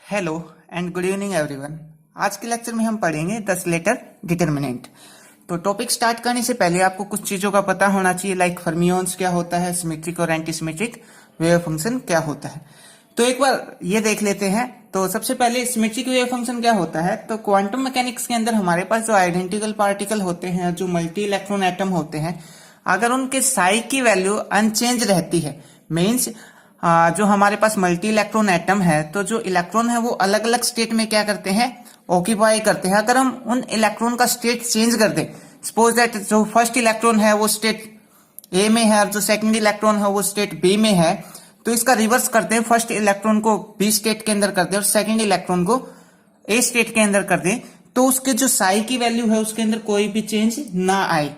Hello and good evening everyone. आज के lecture में हम पढ़ेंगे 10 लेटर डिटर्मिनेंट। तो टॉपिक स्टार्ट करने से पहले आपको कुछ चीजों का पता होना चाहिए, लाइक फर्मियोन्स क्या होता है, सिमेट्रिक और एंटी सिमेट्रिक वेव फंक्शन क्या होता है। तो एक बार ये देख लेते हैं। तो सबसे पहले सिमेट्रिक वेव फंक्शन क्या होता है। तो क्वांटम मैकेनिक्स के अंदर हमारे पास जो आइडेंटिकल पार्टिकल होते हैं, जो मल्टी इलेक्ट्रॉन एटम होते हैं, अगर उनके साई की वैल्यू अनचेंज रहती है, मीन्स जो हमारे पास मल्टी इलेक्ट्रॉन एटम है, तो जो इलेक्ट्रॉन है वो अलग अलग स्टेट में क्या करते हैं, ऑक्यूपाई करते हैं। अगर हम उन इलेक्ट्रॉन का स्टेट चेंज कर दें, सपोज दैट जो फर्स्ट इलेक्ट्रॉन है वो स्टेट ए में है और जो सेकंड इलेक्ट्रॉन है वो स्टेट बी में है, तो इसका रिवर्स करते हैं, फर्स्ट इलेक्ट्रॉन को बी स्टेट के अंदर कर दें और सेकंड इलेक्ट्रॉन को ए स्टेट के अंदर कर दें, तो उसके जो साई की वैल्यू है उसके अंदर कोई भी चेंज ना आए,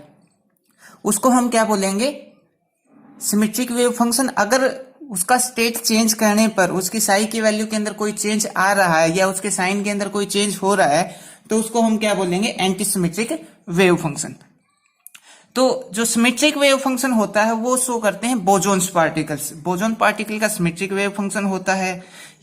उसको हम क्या बोलेंगे, सिमेट्रिक वेव फंक्शन। अगर उसका स्टेट चेंज करने पर उसकी साई की वैल्यू के अंदर कोई चेंज आ रहा है या उसके साइन के अंदर कोई चेंज हो रहा है, तो उसको हम क्या बोलेंगे, एंटी सिमेट्रिक वेव फंक्शन। तो जो सिमेट्रिक वेव फंक्शन होता है वो शो करते हैं बोजोन्स पार्टिकल्स। बोजोन पार्टिकल का सिमेट्रिक वेव फंक्शन होता है।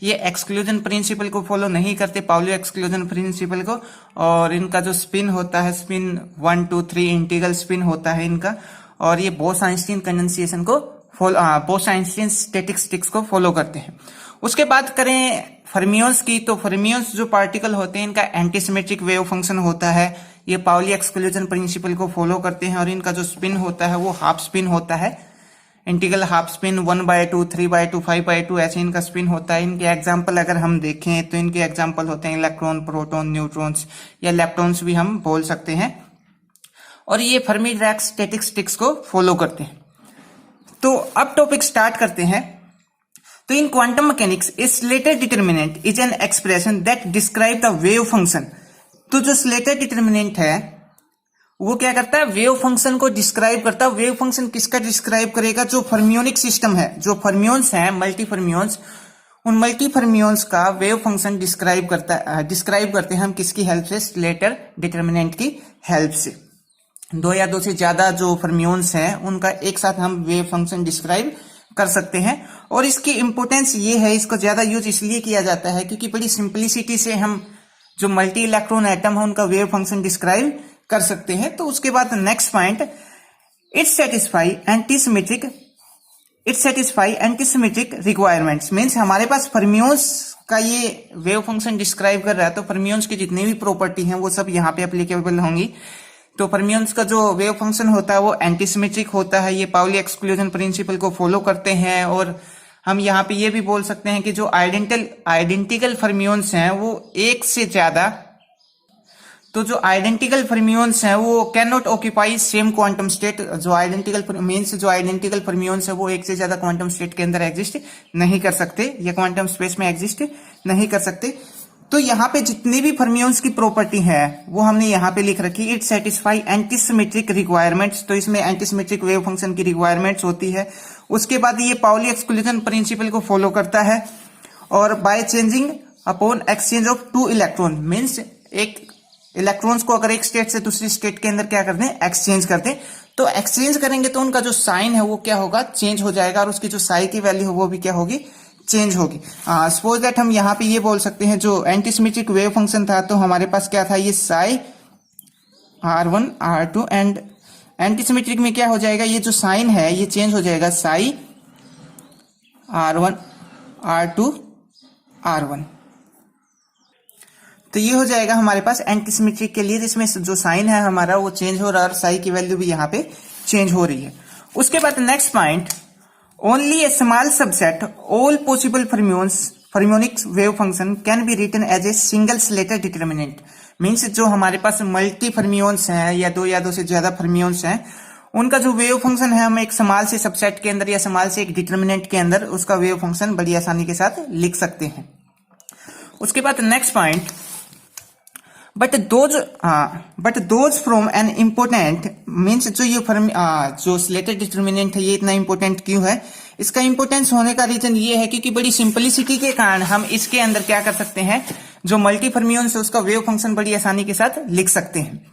ये एक्सक्लूजन प्रिंसिपल को फॉलो नहीं करते, पाउली एक्सक्लूजन प्रिंसिपल को, और इनका जो स्पिन होता है, स्पिन 1 2 3 इंटीग्रल स्पिन होता है इनका, और ये बोस-आइंस्टीन कंडेंसेशन को फॉलो, बोस-आइंस्टीन स्टैटिस्टिक्स को फॉलो करते हैं। उसके बाद करें फर्मियोन्स की, तो फर्मियोन्स जो पार्टिकल होते हैं इनका एंटी सिमेट्रिक वेव फंक्शन होता है। ये पाउली एक्सक्लूजन प्रिंसिपल को फॉलो करते हैं और इनका जो स्पिन होता है वो हाफ स्पिन होता है, इंटीग्रल हाफ स्पिन 1/2 3/2 5/2 ऐसे इनका स्पिन होता है। इनके एग्जाम्पल अगर हम देखें तो इनके एग्जाम्पल होते हैं इलेक्ट्रॉन, प्रोटॉन, न्यूट्रॉन्स या लेप्टॉन्स भी हम बोल सकते हैं, और ये फर्मी डीराक स्टैटिस्टिक्स को फॉलो करते हैं। तो अब टॉपिक स्टार्ट करते हैं। तो इन quantum mechanics A Slater determinant is an expression that describe the wave function. तो जो स्लेटर डिटर्मिनेंट है वो क्या करता है, वेव फंक्शन को डिस्क्राइब करता है। वेव फंक्शन किसका डिस्क्राइब करेगा, जो फर्मियोनिक सिस्टम है, जो फर्मियोन्स हैं, मल्टी फर्मियोन्स, उन मल्टी फर्मियोन्स का वेव फंक्शन डिस्क्राइब करते हैं हम किसकी हेल्प से, स्लेटर डिटर्मिनेंट की हेल्प से। दो या दो से ज्यादा जो फर्मियोन्स हैं उनका एक साथ हम वेव फंक्शन डिस्क्राइब कर सकते हैं। और इसकी इंपोर्टेंस ये है, इसको ज्यादा यूज इसलिए किया जाता है क्योंकि बड़ी सिंपलिसिटी से हम जो मल्टी इलेक्ट्रॉन एटम है उनका वेव फंक्शन डिस्क्राइब कर सकते हैं। तो उसके बाद next point, it satisfy antisymmetric requirements. Means हमारे पास फर्मियोन्स का ये वेव फंक्शन डिस्क्राइब कर रहा है, तो फर्मियोन्स की जितनी भी प्रॉपर्टी हैं वो सब यहाँ पे एप्लीकेबल होंगी। तो फर्मियोन्स का जो वेव फंक्शन होता है वो एंटीसिमेट्रिक होता है, ये पाउली एक्सक्लूजन प्रिंसिपल को फॉलो करते हैं। और हम यहाँ पे ये भी बोल सकते हैं कि जो आइडेंटिकल फर्मियोन्स हैं वो एक से ज्यादा, तो जो आइडेंटिकल फर्मियोन्स हैं वो can not occupy same quantum state. जो आइडेंटिकल फर्मियोन्स है वो एक से ज्यादा क्वांटम स्टेट के अंदर एग्जिस्ट नहीं कर सकते, या क्वांटम स्पेस में एग्जिस्ट नहीं कर सकते। तो यहाँ पे जितनी भी फर्मियोन्स की प्रॉपर्टी है वो हमने यहाँ पे लिख रखी, इट सेटिस्फाई एंटीसिमेट्रिक रिक्वायरमेंट्स। तो इसमें एंटीसिमेट्रिक वेव फंक्शन की रिक्वायरमेंट्स होती है। उसके बाद ये पाउली एक्सक्लूजन प्रिंसिपल को फॉलो करता है, और by changing upon exchange of 2 electron, means एक इलेक्ट्रॉन्स को अगर एक स्टेट से दूसरी स्टेट के अंदर क्या करते हैं, एक्सचेंज करते हैं। तो एक्सचेंज करेंगे तो उनका जो साइन है वो क्या होगा, चेंज हो जाएगा, और उसकी जो साई की वैल्यू है वो भी क्या होगी, चेंज होगी। सपोज दैट हम यहाँ पे ये बोल सकते हैं, जो एंटीसिमेट्रिक वेव फंक्शन था तो हमारे पास क्या था, ये Sai R1 R2, and antisymmetric में क्या हो जाएगा, ये जो साइन है ये चेंज हो जाएगा, साई R1 R2 R1। तो ये हो जाएगा हमारे पास एंटीसिमेट्रिक के लिए, जिसमें जो साइन है हमारा वो चेंज हो रहा है और साई की वैल्यू भी यहाँ पे चेंज हो रही है। उसके बाद next point, only a small subset all possible fermionic wave function can be written as a single Slater determinant. Means जो हमारे पास मल्टी फर्मियोन्स हैं या दो से ज्यादा फर्मियोन्स हैं, उनका जो वेव फंक्शन है हम एक स्मॉल से सबसेट के अंदर या स्मॉल से एक डिटर्मिनेंट के अंदर उसका वेव फंक्शन बड़ी आसानी के साथ लिख सकते हैं। उसके बाद next point, but those from an important, means जो ये जो स्लेटर डिटर्मिनेंट है ये इतना इंपॉर्टेंट क्यों है, इसका इंपॉर्टेंस होने का रीजन ये है क्योंकि बड़ी सिंपलिसिटी के कारण हम इसके अंदर क्या कर सकते हैं, जो मल्टी फर्मियोन्स है उसका वेव फंक्शन बड़ी आसानी के साथ लिख सकते हैं।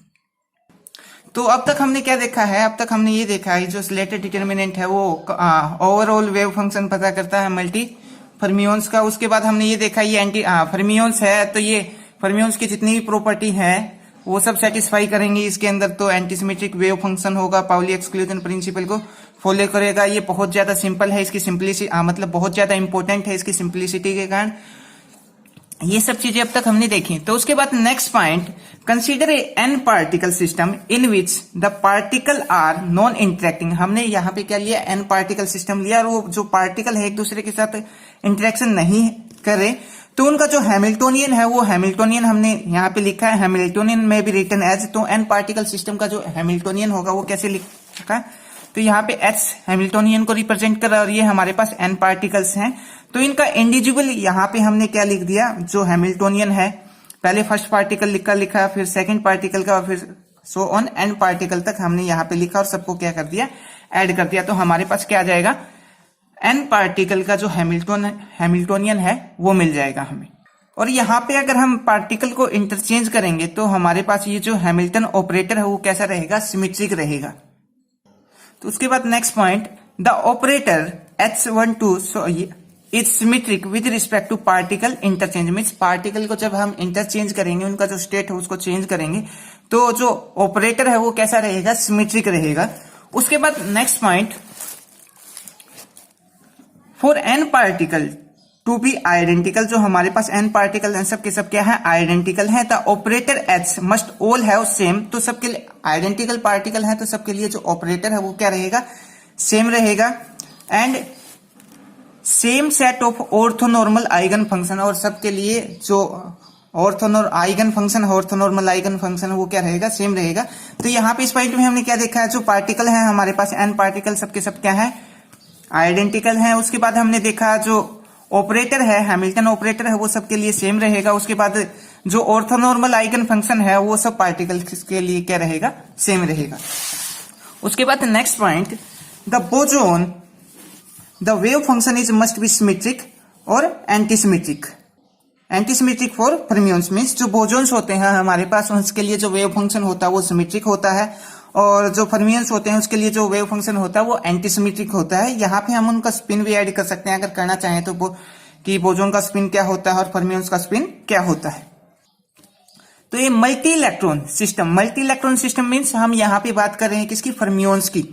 तो अब तक हमने क्या देखा है, अब तक हमने ये देखा है जो स्लेटर डिटर्मिनेंट है वो ओवरऑल वेव फंक्शन पता करता है मल्टी फर्मियोन्स का। उसके बाद हमने ये देखा ये एंटी फर्मियोन्स है, तो ये फर्मियोन्स की जितनी भी प्रॉपर्टी है वो सब सेटिस्फाई करेंगे इसके अंदर। तो एंटीसिमेट्रिक वेव फंक्शन होगा, पाउली एक्सक्लूजन प्रिंसिपल को फॉलो करेगा। ये बहुत ज्यादा सिंपल है, इसकी सिंपलिसिटी मतलब बहुत ज्यादा इंपॉर्टेंट है इसकी सिंपलिसिटी के कारण। ये सब चीजें अब तक हमने देखी। तो उसके बाद next point, consider a N particle system in which the particle are non interacting. हमने यहाँ पे क्या लिया, एन पार्टिकल सिस्टम लिया, और वो जो पार्टिकल है एक दूसरे के साथ इंटरेक्शन नहीं करे, तो उनका जो हैमिल्टोनियन है वो हैमिल्टोनियन हमने यहाँ पे लिखा है, हैमिल्टोनियन में भी रिटन एज। तो एन पार्टिकल सिस्टम का जो हैमिल्टोनियन होगा वो कैसे लिखा, तो यहाँ पे एच हैमिल्टोनियन को रिप्रेजेंट कर रहा है और ये हमारे पास एन पार्टिकल्स हैं। तो इनका इंडिविजुअल यहाँ पे हमने क्या लिख दिया, जो हैमिल्टोनियन है पहले फर्स्ट पार्टिकल का लिखा, फिर सेकंड पार्टिकल का, और फिर सो ऑन एन पार्टिकल तक हमने यहाँ पे लिखा और सबको क्या कर दिया, ऐड कर दिया। तो हमारे पास क्या आ जाएगा, एन पार्टिकल का जो हैमिल्टोनियन है वो मिल जाएगा हमें। और यहाँ पे अगर हम पार्टिकल को इंटरचेंज करेंगे तो हमारे पास ये जो हैमिल्टन ऑपरेटर है वो कैसा रहेगा, सिमेट्रिक रहेगा। तो उसके बाद next point, the operator H12 so is symmetric with respect to particle interchange. Means particle को जब हम इंटरचेंज करेंगे, उनका जो स्टेट है उसको चेंज करेंगे, तो जो ऑपरेटर है वो कैसा रहेगा, सिमेट्रिक रहेगा। उसके बाद next point, for N particle to be identical, जो हमारे पास एन पार्टिकल हैं सब के सब क्या है, आइडेंटिकल है। The operator H must all have same, तो सबके लिए आइडेंटिकल पार्टिकल है तो सबके लिए जो ऑपरेटर है वो क्या रहेगा, सेम रहेगा। And same set of orthonormal eigen function, और सबके लिए जो eigen function orthonormal eigen function वो क्या रहेगा, सेम रहेगा। तो यहाँ पे इस पॉइंट में हमने क्या देखा है, जो पार्टिकल है हमारे पास एन पार्टिकल सबके सब क्या है, आइडेंटिकल है। उसके बाद हमने देखा जो ऑपरेटर है, हैमिल्टन ऑपरेटर है, वो सबके लिए सेम रहेगा। उसके बाद जो ऑर्थोनॉर्मल आइगन फंक्शन है वो सब पार्टिकल के लिए क्या रहेगा, सेम रहेगा। उसके बाद next point, the boson the wave function is must be symmetric और antisymmetric. Antisymmetric for fermions means जो बोसोन्स होते हैं हमारे पास उसके लिए जो वेव फंक्शन होता है वो सिमेट्रिक होता है, और जो फर्मियोन्स होते हैं उसके लिए जो वेव फंक्शन होता है वो एंटीसिमेट्रिक होता है। यहाँ पे हम उनका स्पिन भी ऐड कर सकते हैं अगर करना चाहें तो, कि बोसोन का स्पिन क्या होता है और फर्मियोन्स का स्पिन क्या होता है। तो ये मल्टी इलेक्ट्रॉन सिस्टम मीन्स हम यहाँ पे बात कर रहे हैं किसकी, फर्मियोन्स की।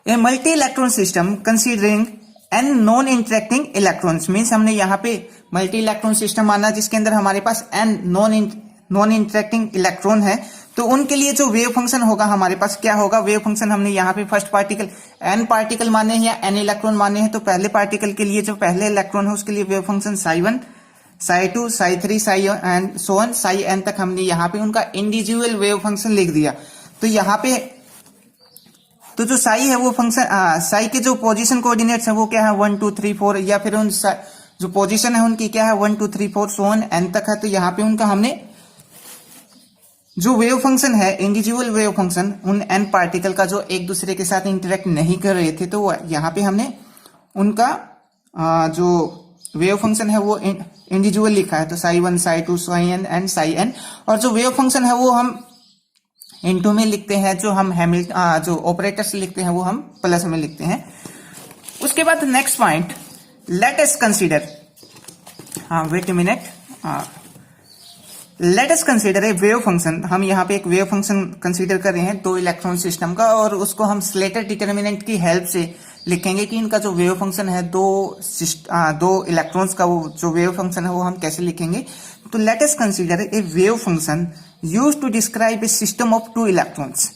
A multi electron system considering N non interacting electrons means हमने यहाँ पे मल्टी इलेक्ट्रॉन सिस्टम माना जिसके अंदर हमारे पास एन नॉन इंटरेक्टिंग इलेक्ट्रॉन है। तो उनके लिए जो वेव फंक्शन होगा हमारे पास क्या होगा, वेव फंक्शन हमने यहाँ पे फर्स्ट पार्टिकल एन पार्टिकल माने हैं या एन इलेक्ट्रॉन माने हैं, तो पहले पार्टिकल के लिए जो पहले इलेक्ट्रॉन है उसके लिए wave function psi1 psi2 psi3 psi N so on psi n तक हमने यहाँ पे उनका इंडिविजुअल वेव फंक्शन लिख दिया। तो यहाँ पे तो जो साई है वो फंक्शन साई के जो पोजीशन कोऑर्डिनेट्स है वो क्या है 1 2 3 4, या फिर उन जो पोजीशन है उनकी क्या है 1 2 3 4 सो ऑन n तक है। तो यहाँ पे उनका हमने जो वेव फंक्शन है इंडिविजुअल वेव फंक्शन उन एन पार्टिकल का जो एक दूसरे के साथ इंटरेक्ट नहीं कर रहे थे, तो यहाँ पे हमने उनका जो वेव फंक्शन है वो इंडिविजुअल लिखा है। तो psi1 psi2 psi n and psi n, और जो वेव फंक्शन है वो हम इनटू में लिखते हैं, जो हम जो ऑपरेटर्स लिखते हैं वो हम प्लस में लिखते हैं। उसके बाद next point, let us consider, wait a minute, let us consider a wave function. हम यहाँ पे एक वेव फंक्शन कंसीडर कर रहे हैं दो इलेक्ट्रॉन सिस्टम का, और उसको हम स्लेटर डिटर्मिनेंट की हेल्प से लिखेंगे कि इनका जो वेव फंक्शन है दो इलेक्ट्रॉन्स का वो जो वेव फंक्शन है वो हम कैसे लिखेंगे। तो let us consider a wave function used to describe a system of two electrons.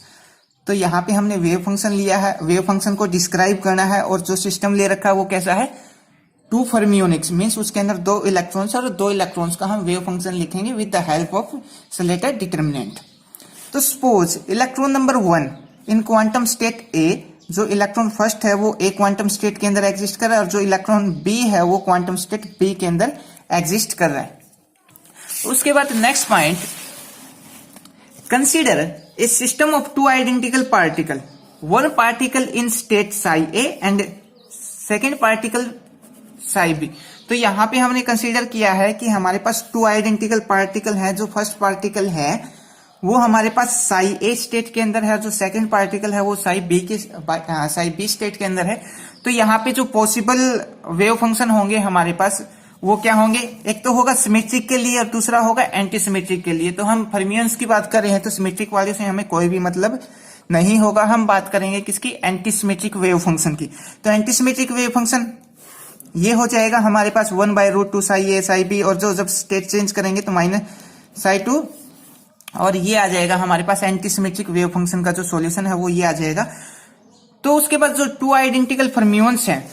तो यहाँ पे हमने वेव फंक्शन लिया है, वेव फंक्शन को डिस्क्राइब करना है, और जो सिस्टम ले रखा है वो कैसा है, टू फर्मियोनिक्स मीन्स उसके अंदर दो इलेक्ट्रॉन्स, और दो इलेक्ट्रॉन्स का हम वेव फंक्शन लिखेंगे with the help of Slater determinant. तो suppose electron number 1 in quantum state A, जो इलेक्ट्रॉन फर्स्ट है वो ए क्वांटम स्टेट के अंदर एग्जिस्ट कर रहा है, और जो इलेक्ट्रॉन बी है वो क्वांटम स्टेट बी के अंदर एग्जिस्ट कर रहा है। उसके बाद next point, consider A system of two identical particle, one particle in state psi a and second particle psi b। तो यहाँ पे हमने कंसीडर किया है कि हमारे पास टू आइडेंटिकल पार्टिकल है, जो फर्स्ट पार्टिकल है वो हमारे पास psi a स्टेट के अंदर है, जो सेकंड पार्टिकल है वो psi b स्टेट के अंदर है। तो यहाँ पे जो पॉसिबल वेव फंक्शन होंगे हमारे पास वो क्या होंगे, एक तो होगा सिमेट्रिक के लिए और दूसरा होगा एंटी सिमेट्रिक के लिए। तो हम फर्मियंस की बात कर रहे हैं तो सिमेट्रिक वाले से हमें कोई भी मतलब नहीं होगा, हम बात करेंगे किसकी, एंटी सिमेट्रिक वेव फंक्शन की। तो एंटी सिमेट्रिक वेव फंक्शन ये हो जाएगा हमारे पास 1/√2 साई ए साई बी, और जो जब स्टेट चेंज करेंगे तो -ψ2, और ये आ जाएगा हमारे पास एंटी सिमेट्रिक वेव फंक्शन का जो सॉल्यूशन है वो ये आ जाएगा। तो उसके बाद जो टू आइडेंटिकल फर्मियोन्स हैं,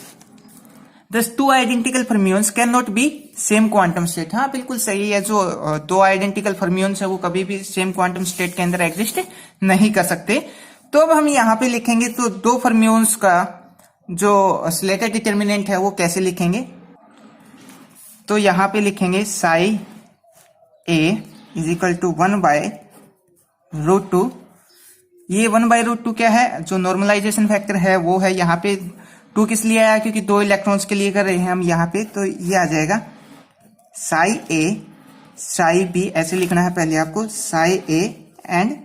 Thus two identical fermions cannot be same quantum state। हाँ बिल्कुल सही है, जो दो आइडेंटिकल फर्मियोन्स है वो कभी भी सेम क्वांटम स्टेट के अंदर एग्जिस्ट नहीं कर सकते। तो अब हम यहाँ पे लिखेंगे तो दो फर्मियोन्स का जो स्लेटर डिटर्मिनेंट है वो कैसे लिखेंगे, तो यहाँ पे लिखेंगे psi A is equal to 1/√2। ये 1/√2 क्या है, जो नॉर्मलाइजेशन फैक्टर है वो है, यहाँ पे 2 किस लिए आया, क्योंकि 2 इलेक्ट्रॉन्स के लिए कर रहे हैं हम यहाँ पे, तो ये आ जाएगा साई ए साई बी, ऐसे लिखना है पहले आपको, psi A and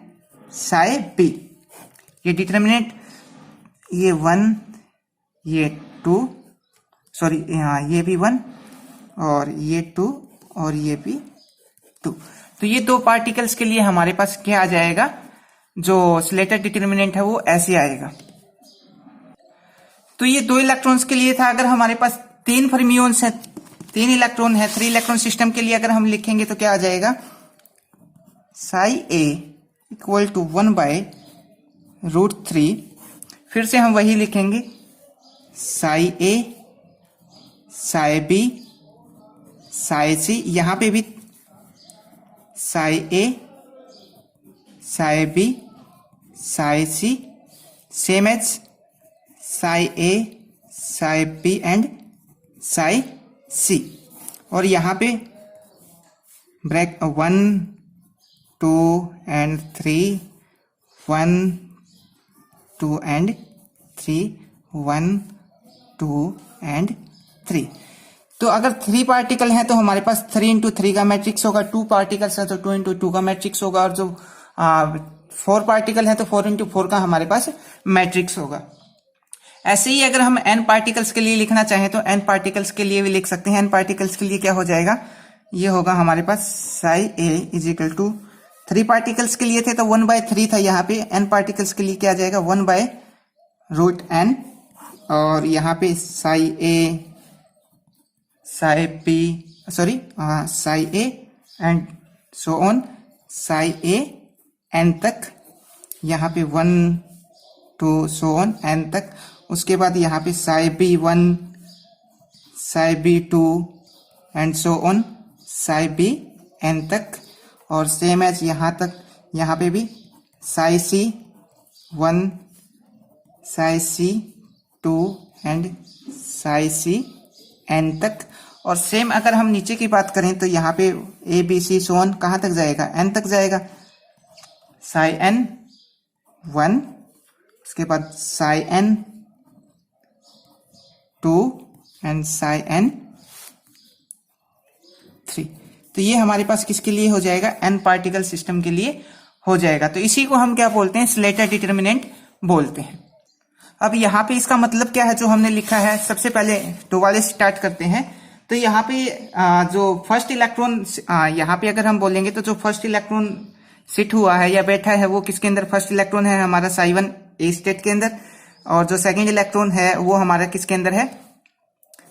psi B. ये डिटर्मिनेंट ये 1 ये 2 सॉरी हाँ ये भी 1 और ये 2 और ये भी 2। तो ये दो पार्टिकल्स के लिए हमारे पास क्या आ जाएगा, जो स्लेटर डिटर्मिनेंट है वो ऐसे आएगा। तो ये 2 इलेक्ट्रॉन्स के लिए था। अगर हमारे पास 3 फर्मियोन्स है, 3 इलेक्ट्रॉन है, 3 इलेक्ट्रॉन सिस्टम के लिए अगर हम लिखेंगे तो क्या आ जाएगा, साई ए इक्वल टू 1/√3। फिर से हम वही लिखेंगे, psi A psi B psi C, यहां पे भी psi A psi B psi C, same as psi A psi B and psi C. और यहाँ पे ब्रैक 1 2 एंड 3 1 2 एंड 3 1 2 एंड 3। तो अगर 3 पार्टिकल हैं तो हमारे पास 3 × 3 का मैट्रिक्स होगा, 2 पार्टिकल्स है तो 2 × 2 का मैट्रिक्स होगा, और जो 4 पार्टिकल है तो 4 × 4 का हमारे पास मैट्रिक्स होगा। ऐसे ही अगर हम n पार्टिकल्स के लिए लिखना चाहें तो n पार्टिकल्स के लिए भी लिख सकते हैं। n पार्टिकल्स के लिए क्या हो जाएगा, ये होगा हमारे पास साई ए इज इक्वल टू 3 पार्टिकल्स के लिए थे तो 1/3 था, यहाँ पे n पार्टिकल्स के लिए क्या आ जाएगा 1/√n, और यहाँ पे psi A psi B sorry psi A and so on psi A n तक, यहाँ पे 1 2 सो ऑन n तक। उसके बाद यहाँ पे psi B 1 psi B 2 and so on psi B n तक, और सेम एज यहाँ तक, यहाँ पे भी साई सी 1 साई सी 2 एंड साई सी n तक। और सेम अगर हम नीचे की बात करें तो यहाँ पे A B C so on कहाँ तक जाएगा, n तक जाएगा, साई n 1, उसके बाद Sai n 2 and Sai n 3। तो ये हमारे पास किसके लिए हो जाएगा, n पार्टिकल सिस्टम के लिए हो जाएगा। तो इसी को हम क्या बोलते हैं, स्लेटर डिटर्मिनेंट बोलते हैं। अब यहाँ पे इसका मतलब क्या है जो हमने लिखा है, सबसे पहले 2 वाले स्टार्ट करते हैं। तो यहाँ पे जो फर्स्ट इलेक्ट्रॉन, यहाँ पे अगर हम बोलेंगे तो जो फर्स्ट इलेक्ट्रॉन सिट हुआ है या बैठा है वो किसके अंदर, फर्स्ट इलेक्ट्रॉन है हमारा साई 1 ए स्टेट के अंदर, और जो सेकंड इलेक्ट्रॉन है वो हमारा किसके अंदर है,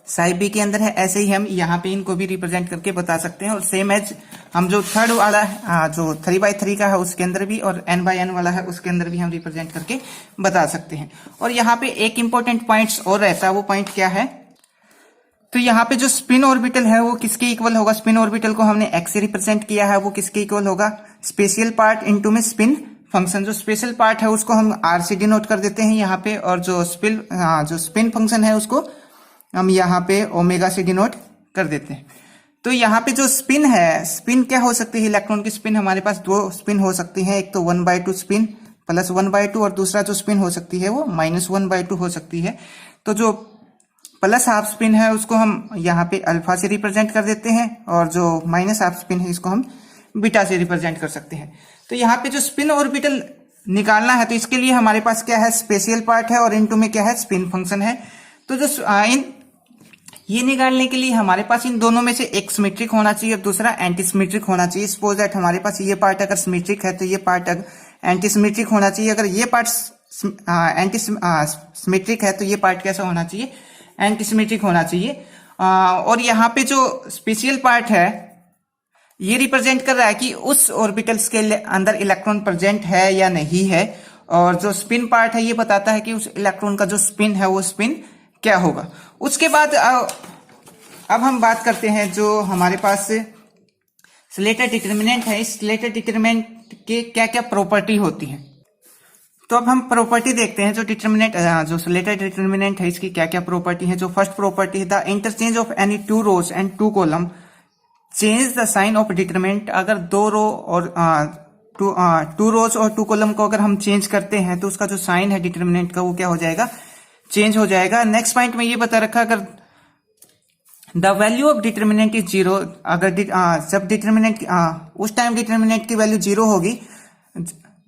साई बी के अंदर है। ऐसे ही हम यहाँ पे इनको भी रिप्रेजेंट करके बता सकते हैं। और सेम एज हम जो थर्ड वाला जो 3/3 का है उसके अंदर भी, और n/n वाला है उसके अंदर भी हम रिप्रेजेंट करके बता सकते हैं। और यहाँ पे एक इंपॉर्टेंट पॉइंट्स और रहता है, वो पॉइंट क्या है, तो यहाँ पे जो स्पिन ऑर्बिटल है वो किसके इक्वल होगा, स्पिन ऑर्बिटल को हमने x से रिप्रेजेंट किया है, वो किसके इक्वल होगा, स्पेशियल पार्ट इनटू में स्पिन फंक्शन। जो स्पेशल पार्ट है उसको हम r से डिनोट कर देते हैं यहाँ पे, और जो स्पिन फंक्शन है उसको हम यहाँ पे ओमेगा से डिनोट कर देते हैं। तो यहाँ पे जो स्पिन है, स्पिन क्या हो सकती है, इलेक्ट्रॉन की स्पिन हमारे पास 2 स्पिन हो सकती है, एक तो 1/2 स्पिन प्लस 1/2, और दूसरा जो स्पिन हो सकती है वो -1/2 हो सकती है। तो जो प्लस हाफ स्पिन है उसको हम यहाँ पे अल्फा से रिप्रेजेंट कर देते हैं, और जो माइनस हाफ स्पिन है इसको हम बीटा से रिप्रेजेंट कर सकते हैं। तो यहाँ पे जो स्पिन ऑर्बिटल निकालना है तो इसके लिए हमारे पास क्या है, स्पेशियल पार्ट है, और इनटू में क्या है, स्पिन फंक्शन है। तो जो ये निकालने के लिए हमारे पास इन दोनों में से एक सिमेट्रिक होना चाहिए और दूसरा एंटी सिमेट्रिक होना चाहिए। सपोज दैट हमारे पास ये पार्ट अगर सिमेट्रिक है तो ये पार्ट एंटी सिमेट्रिक होना चाहिए। अगर ये पार्ट एंटी सिमेट्रिक है तो ये पार्ट कैसा होना चाहिए, एंटी सिमेट्रिक होना चाहिए। और यहाँ पे जो स्पेशल पार्ट है ये रिप्रेजेंट कर रहा है कि उस ऑर्बिटल्स के अंदर इलेक्ट्रॉन प्रेजेंट है या नहीं है, और जो स्पिन पार्ट है ये बताता है कि उस इलेक्ट्रॉन का जो स्पिन है वो स्पिन क्या होगा। उसके बाद अब हम बात करते हैं जो हमारे पास स्लेटर डिटर्मिनेंट है। इस स्लेटर डिटर्मिनेंट के क्या क्या प्रॉपर्टी होती है, तो अब हम प्रॉपर्टी देखते हैं। जो डिटर्मिनेंट जो स्लेटर डिटर्मिनेंट है इसकी क्या क्या प्रॉपर्टी है। जो फर्स्ट प्रॉपर्टी है, the interchange of any 2 rows and 2 column change the sign of determinant. अगर 2 रो और 2 रोज और 2 कॉलम को अगर हम चेंज करते हैं तो उसका जो साइन है डिटर्मिनेंट का वो क्या हो जाएगा, चेंज हो जाएगा। नेक्स्ट पॉइंट में ये बता रखा, अगर the value of determinant is 0, अगर जब डिटर्मिनेंट उस टाइम डिटर्मिनेंट की वैल्यू 0 होगी।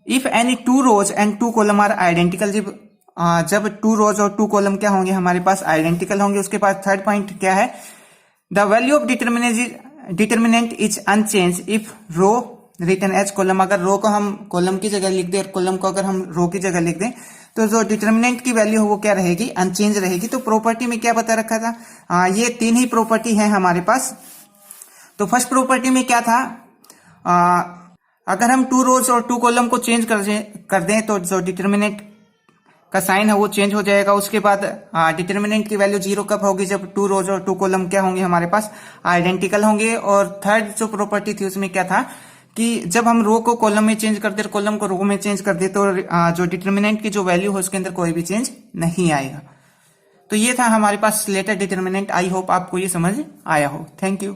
If any 2 rows and 2 column are identical, जब 2 रोज और 2 कॉलम क्या होंगे हमारे पास, आइडेंटिकल होंगे। उसके बाद थर्ड पॉइंट क्या है, the value of determinant is unchanged if row written as column. अगर रो को हम कॉलम की जगह लिख दें और कॉलम को अगर हम रो की जगह लिख दें तो जो डिटर्मिनेंट की वैल्यू हो वो क्या रहेगी, अनचेंज रहेगी। तो प्रॉपर्टी में क्या बता रखा था, ये 3 ही प्रॉपर्टी है हमारे पास। तो फर्स्ट प्रॉपर्टी में क्या था, अगर हम 2 रोज और 2 कॉलम को चेंज कर दें तो जो डिटर्मिनेंट का साइन है वो चेंज हो जाएगा। उसके बाद डिटर्मिनेंट की वैल्यू 0 कब होगी, जब 2 रोज और 2 कॉलम क्या होंगे हमारे पास, आइडेंटिकल होंगे। और थर्ड जो प्रॉपर्टी थी उसमें क्या था कि जब हम रो को कॉलम में चेंज कर दे और कॉलम को रो में चेंज कर दे तो जो डिटर्मिनेंट की जो वैल्यू हो उसके अंदर कोई भी चेंज नहीं आएगा। तो ये था हमारे पास स्लेटर डिटर्मिनेंट। आई होप आपको ये समझ आया हो। Thank you.